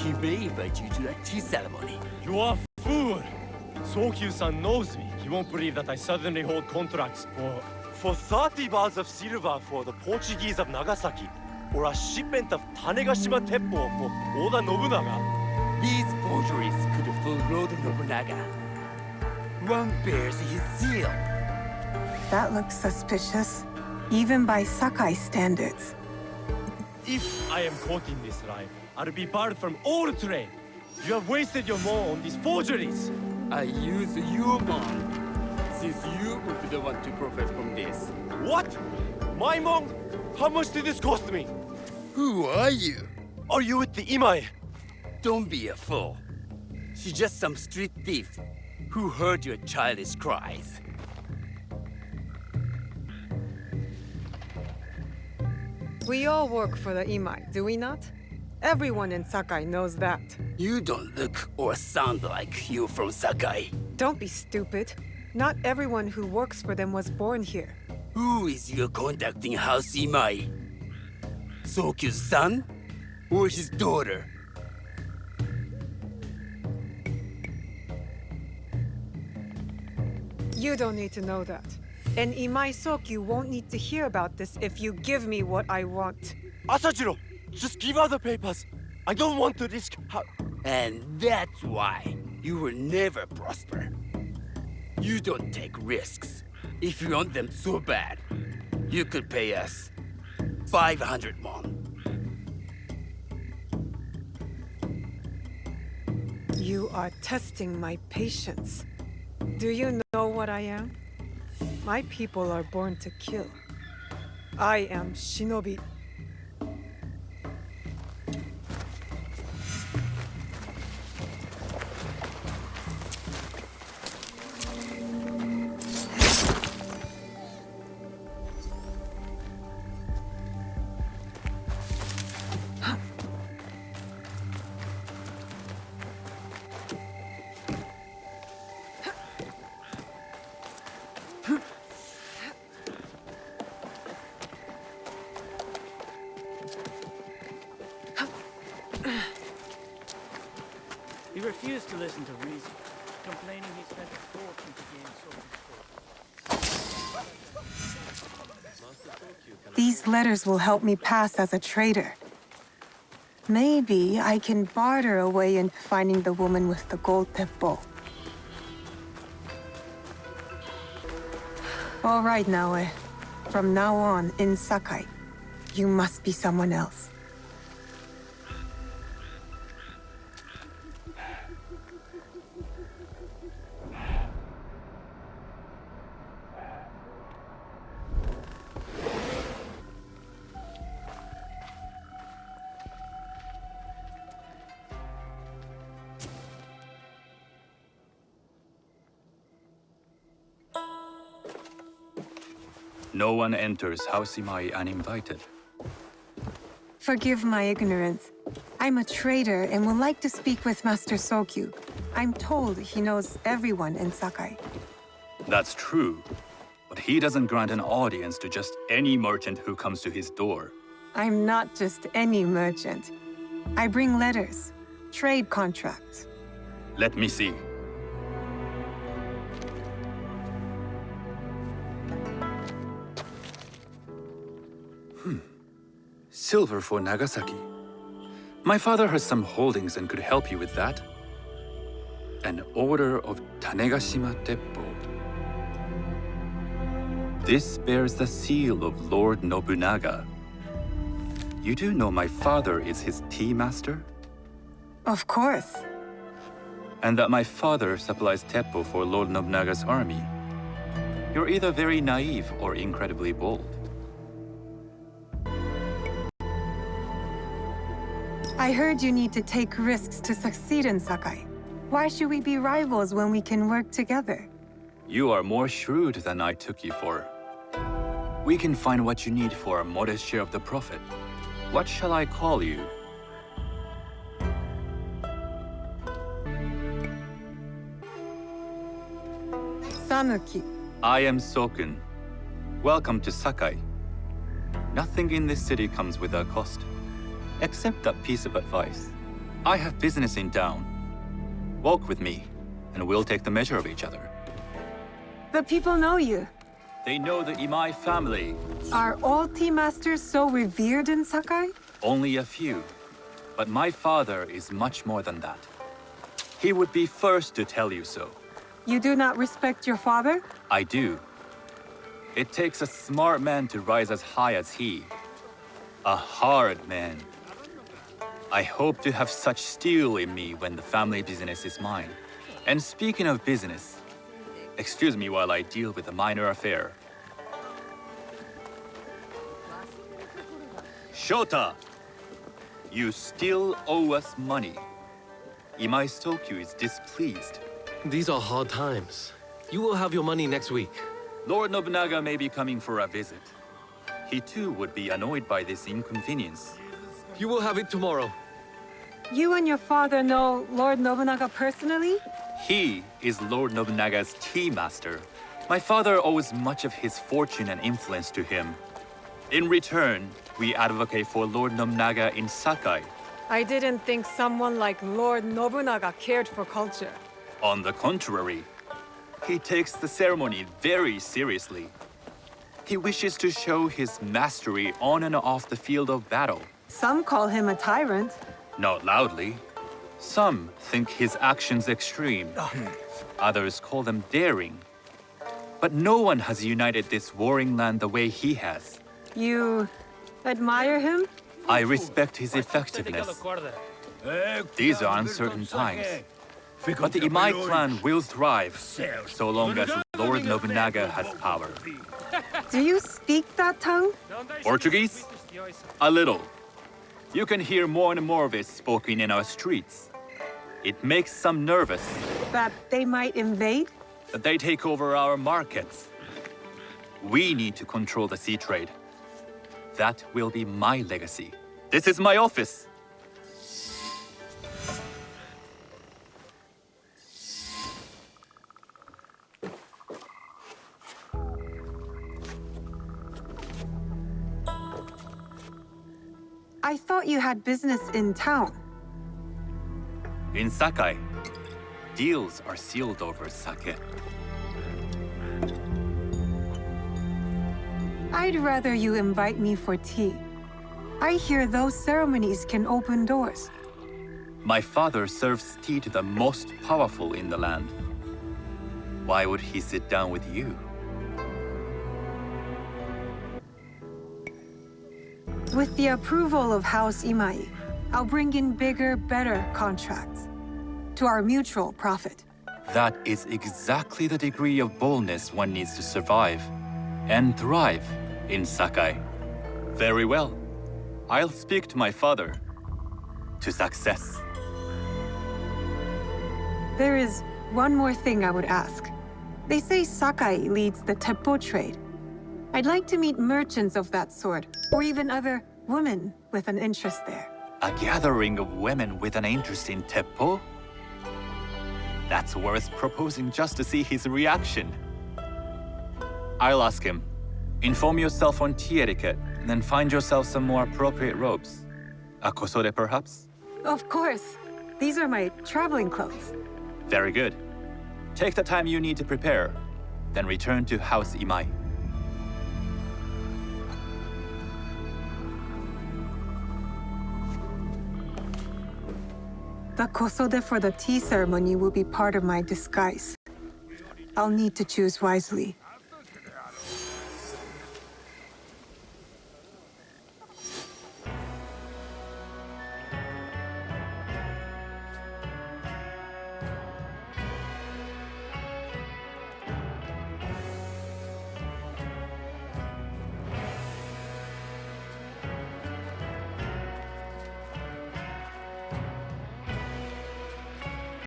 He may invite you to a tea ceremony. You are fool! Sokyu-san knows me. He won't believe that I suddenly hold contracts for 30 bars of silver for the Portuguese of Nagasaki, or a shipment of Tanegashima Teppo for Oda Nobunaga. These forgeries could fool Lord Nobunaga. One bears his seal. That looks suspicious, even by Sakai standards. If I am caught in this lie, I'll be barred from all trade. You have wasted your mo on these forgeries. I use you, Mon, since you would be the one to profit from this. What? My mong? How much did this cost me? Who are you? Are you with the Imai? Don't be a fool. She's just some street thief who heard your childish cries. We all work for the Imai, do we not? Everyone in Sakai knows that. You don't look or sound like you from Sakai. Don't be stupid. Not everyone who works for them was born here. Who is your conducting house Imai? Sokyu's son? Or his daughter? You don't need to know that. And Imai Sokyu won't need to hear about this if you give me what I want. Asajiro, just give her the papers. I don't want to risk And that's why you will never prosper. You don't take risks. If you want them so bad, you could pay us 500 won. You are testing my patience. Do you know what I am? My people are born to kill. I am Shinobi. He refused to listen to reason, complaining he spent a fortune to gain so. These letters will help me pass as a traitor. Maybe I can barter a way into finding the woman with the gold teppo. All right, Naoe. From now on, in Sakai, you must be someone else. No one enters House Imai uninvited. Forgive my ignorance. I'm a traitor and would like to speak with Master Sokyu. I'm told he knows everyone in Sakai. That's true, but he doesn't grant an audience to just any merchant who comes to his door. I'm not just any merchant. I bring letters, trade contracts. Let me see. Silver for Nagasaki. My father has some holdings and could help you with that. An order of Tanegashima Teppo. This bears the seal of Lord Nobunaga. You do know my father is his tea master? Of course. And that my father supplies teppo for Lord Nobunaga's army. You're either very naive or incredibly bold. I heard you need to take risks to succeed in Sakai. Why should we be rivals when we can work together? You are more shrewd than I took you for. We can find what you need for a modest share of the profit. What shall I call you? Sanuki. I am Sokun. Welcome to Sakai. Nothing in this city comes without cost, except that piece of advice. I have business in town. Walk with me, and we'll take the measure of each other. The people know you. They know the Imai family. Are all tea masters so revered in Sakai? Only a few. But my father is much more than that. He would be first to tell you so. You do not respect your father? I do. It takes a smart man to rise as high as he. A hard man. I hope to have such steel in me when the family business is mine. And speaking of business, excuse me while I deal with a minor affair. Shota! You still owe us money. Imai Sokyu is displeased. These are hard times. You will have your money next week. Lord Nobunaga may be coming for a visit. He too would be annoyed by this inconvenience. You will have it tomorrow. You and your father know Lord Nobunaga personally? He is Lord Nobunaga's tea master. My father owes much of his fortune and influence to him. In return, we advocate for Lord Nobunaga in Sakai. I didn't think someone like Lord Nobunaga cared for culture. On the contrary, he takes the ceremony very seriously. He wishes to show his mastery on and off the field of battle. Some call him a tyrant. Not loudly. Some think his actions extreme. Others call them daring. But no one has united this warring land the way he has. You admire him? I respect his effectiveness. These are uncertain times. But the Imai clan will thrive, so long as Lord Nobunaga has power. Do you speak that tongue? Portuguese? A little. You can hear more and more of it spoken in our streets. It makes some nervous. That they might invade? That they take over our markets. We need to control the sea trade. That will be my legacy. This is my office. I thought you had business in town. In Sakai, deals are sealed over sake. I'd rather you invite me for tea. I hear those ceremonies can open doors. My father serves tea to the most powerful in the land. Why would he sit down with you? With the approval of House Imai, I'll bring in bigger, better contracts. To our mutual profit. That is exactly the degree of boldness one needs to survive and thrive in Sakai. Very well. I'll speak to my father. To success. There is one more thing I would ask. They say Sakai leads the teppo trade. I'd like to meet merchants of that sort, or even other women with an interest there. A gathering of women with an interest in teppo? That's worth proposing just to see his reaction. I'll ask him. Inform yourself on tea etiquette, and then find yourself some more appropriate robes. A kosode, perhaps? Of course. These are my traveling clothes. Very good. Take the time you need to prepare, then return to House Imai. The kosode for the tea ceremony will be part of my disguise. I'll need to choose wisely.